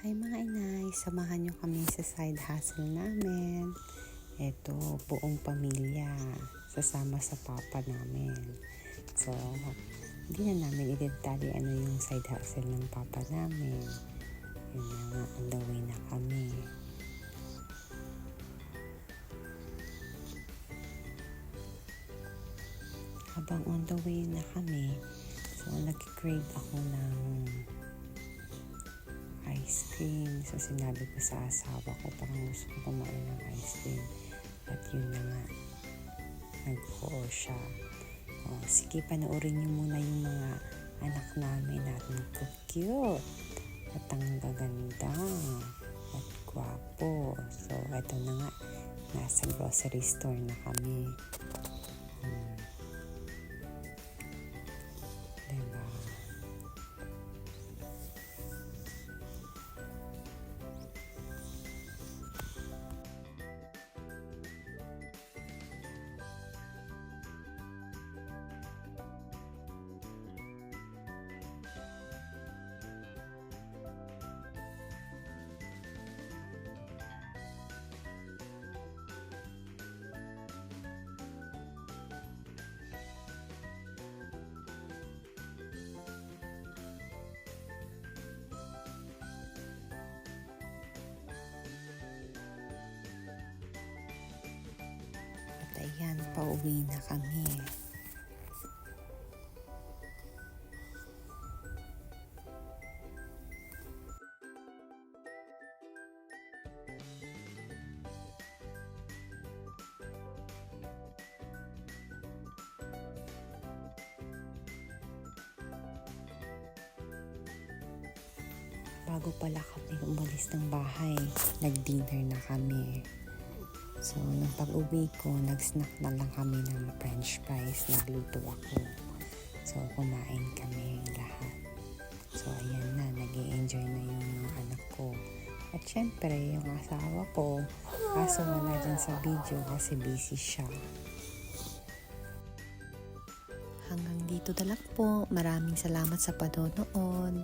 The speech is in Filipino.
Hi mga inay, samahan nyo kami sa side hustle namin. Ito, buong pamilya, sasama sa papa namin. So, hindi na namin idetali ano yung side hustle ng papa namin. Yun na nga, on the way na kami. Habang on the way na kami, so nag-crave ako ng ice cream. So, sinabi ko sa asawa ko, parang gusto ko kumain ng ice cream. At yun na nga, nag-oo siya. O, sige, panoorin niyo muna yung mga anak namin at cute at ang gaganda at gwapo. So, eto na nga, nasa grocery store na kami. Diba? Ayan, pauwi na kami. Bago pala kami umalis ng bahay, nag-dinner na kami. So, nung pag-uwi ko, nag-snack na lang kami ng french fries. Nagluto ako. So, kumain kami lahat. So, ayan na. Nag-i-enjoy na yung mga anak ko. At syempre, yung asawa ko, kaso wala dyan sa video kasi busy siya. Hanggang dito na lang po. Maraming salamat sa panonood.